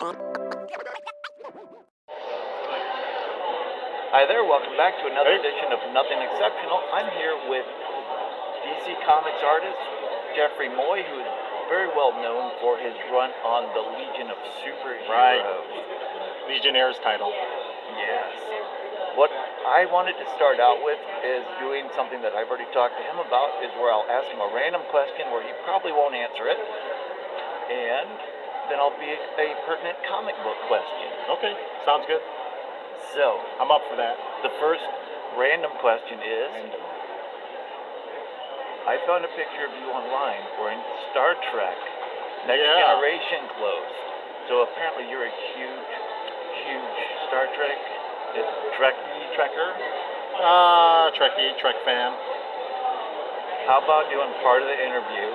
Hi there, welcome back to another edition of Nothing Exceptional. I'm here with DC Comics artist Jeffrey Moy, who is very well known for his run on the Legion of Superheroes. Right. Legionnaire's title. Yes. What I wanted to start out with is doing something that I've already talked to him about, is where I'll ask him a random question where he probably won't answer it, and then I'll be a pertinent comic book question. Okay, sounds good. So, I'm up for that. the first random question is, I found a picture of you online wearing Star Trek Next Generation clothes. So apparently you're a huge Star Trek Trekker. Trek fan. How about doing part of the interview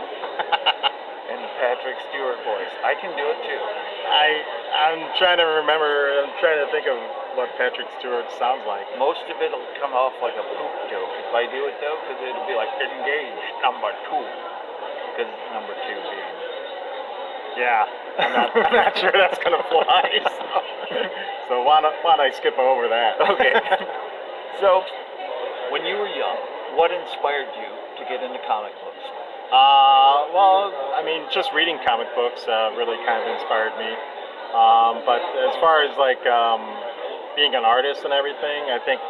in the Patrick Stewart voice? I can do it too. I'm trying to remember. I'm trying to think of what Patrick Stewart sounds like. Most of it'll come off like a poop joke if I do it though, because it'll be like engage number 2, because number 2 being. Yeah, I'm not sure that's gonna fly. So why not I skip over that? Okay. So, when you were young, what inspired you to get into comic books? Well, I mean, just reading comic books really kind of inspired me. But as far as like being an artist and everything, I think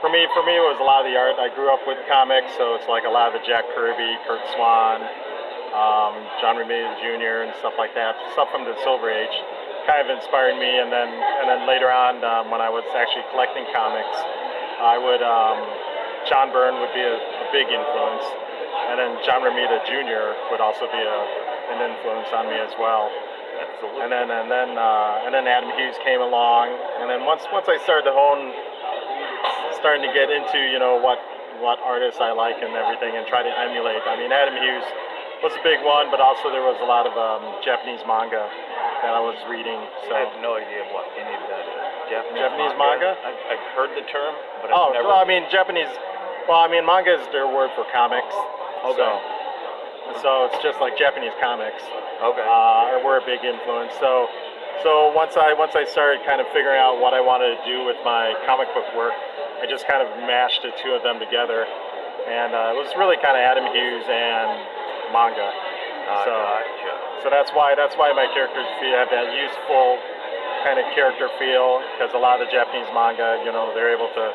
for me it was a lot of the art. I grew up with comics, so it's like a lot of the Jack Kirby, Kurt Swan, John Romita Jr. and stuff like that. Stuff from the Silver Age kind of inspired me. And then later on, when I was actually collecting comics, I would John Byrne would be a big influence, and then John Romita Jr. would also be an influence on me as well. Absolutely. And then Adam Hughes came along, and then once I started to starting to get into what artists I like and everything, and try to emulate. I mean, Adam Hughes was a big one, but also there was a lot of Japanese manga that I was reading. So I have no idea what any of that is. Japanese manga? I've heard the term, but I've never. Well, I mean Japanese. Well, I mean manga is their word for comics. Okay. So it's just like Japanese comics. Okay. Were a big influence. So once I started kind of figuring out what I wanted to do with my comic book work, I just kind of mashed the two of them together, and it was really kind of Adam Hughes and manga. Gotcha. So that's why my characters have that youthful kind of character feel, because a lot of the Japanese manga, they're able to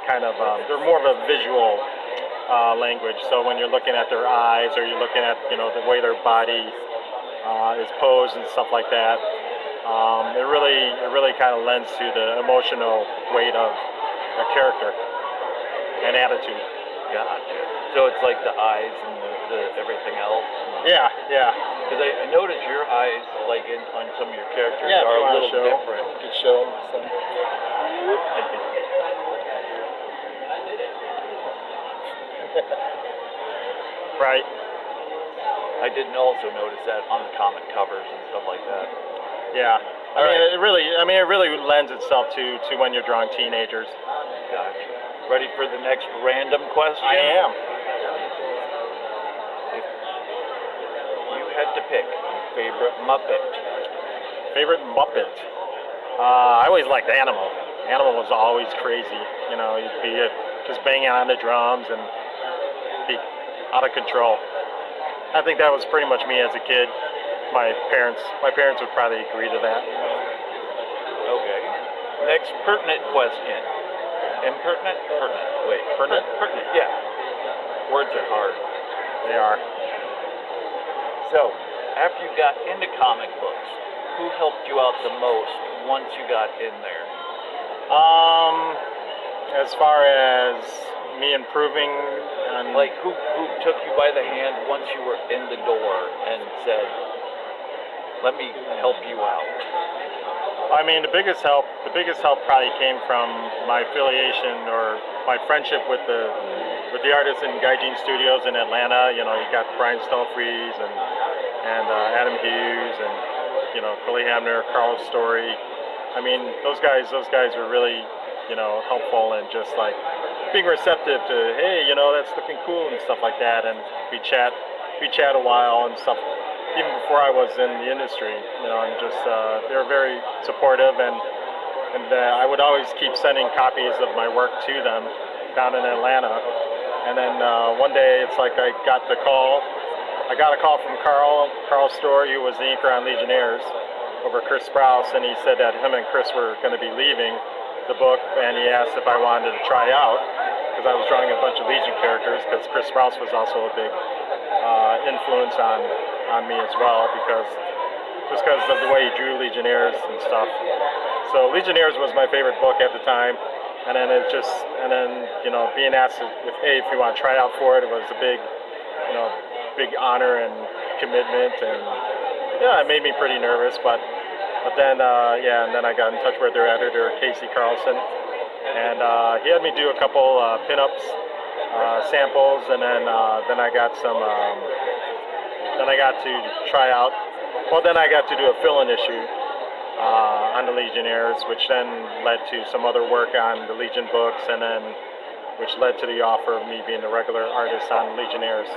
kind of they're more of a visual language. So when you're looking at their eyes, or you're looking at the way their body is posed and stuff like that, it really kind of lends to the emotional weight of a character and attitude. Gotcha. So it's like the eyes and the everything else. Yeah. Because I noticed your eyes, like on some of your characters, Yeah, are a little different. You could show them. Right. I didn't also notice that on the comic covers and stuff like that. Yeah. It really lends itself to when you're drawing teenagers. Gotcha. Ready for the next random question? I am. If you had to pick your favorite Muppet. Favorite Muppet? I always liked Animal. Animal was always crazy. He'd be just banging on the drums and be out of control. I think that was pretty much me as a kid. My parents would probably agree to that. Okay. Next pertinent question. Impertinent? Pertinent. Wait. Pertinent? Pertinent, yeah. Words are hard. They are. So, after you got into comic books, who helped you out the most once you got in there? As far as me improving, and like who took you by the hand once you were in the door and said, "Let me help you out"? I mean, the biggest help probably came from my affiliation or my friendship with the artists in Gaijin Studios in Atlanta. You got Brian Stonefries and Adam Hughes and Philly Hamner, Carl Story. I mean, those guys were really helpful and just like being receptive to, hey, that's looking cool and stuff like that. And we chat a while and stuff even before I was in the industry, and just they were very supportive, and I would always keep sending copies of my work to them down in Atlanta. And then one day, it's like I got a call from Carl Story, who was the inker on Legionnaires, over Chris Sprouse, and he said that him and Chris were going to be leaving the book, and he asked if I wanted to try out, because I was drawing a bunch of Legion characters, because Chris Sprouse was also a big influence on me as well, because of the way he drew Legionnaires and stuff. So Legionnaires was my favorite book at the time, and then being asked if you want to try out for it, it was a big honor and commitment, and it made me pretty nervous, but then and then I got in touch with their editor, Casey Carlson, and he had me do a couple pinups, samples, and then I got some. Then I got to try out. Well, then I got to do a fill-in issue on the Legionnaires, which then led to some other work on the Legion books, and then which led to the offer of me being the regular artist on Legionnaires.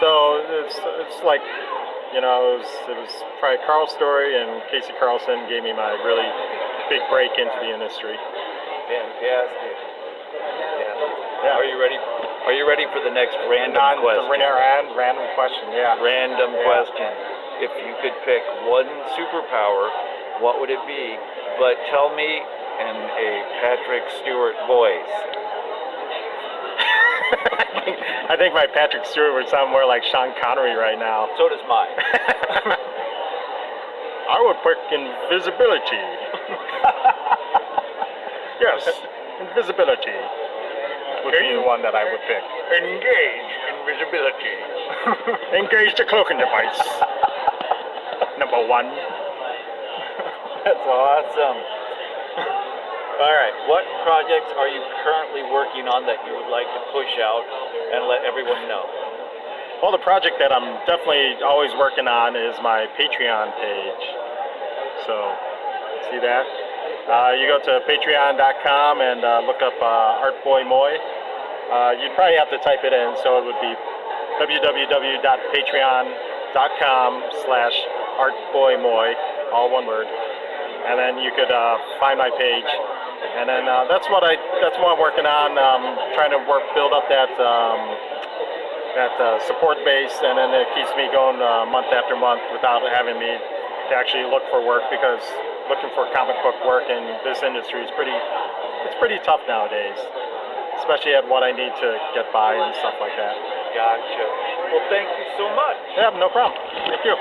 So it's like, it was probably Carl's Story and Casey Carlson gave me my really big break into the industry. Fantastic. Yeah. Are you ready for the next random question? Random question, yeah. Random question. If you could pick one superpower, what would it be? But tell me in a Patrick Stewart voice. I think my Patrick Stewart would sound more like Sean Connery right now. So does mine. I would pick invisibility. Yes, invisibility would be the one that I would pick. Engage invisibility. Engage the cloaking device. Number 1. That's awesome. All right, what projects are you currently working on that you would like to push out and let everyone know? Well, the project that I'm definitely always working on is my Patreon page. So, see that? You go to patreon.com and look up Art Boy Moy. You'd probably have to type it in, so it would be www.patreon.com/artboymoy, all one word. And then you could find my page. And then that's what I'm working on. Trying to build up that support base, and then it keeps me going month after month without having me to actually look for work, because looking for comic book work in this industry is pretty tough nowadays, especially at what I need to get by and stuff like that. Gotcha. Well, thank you so much. Yeah, no problem. Thank you.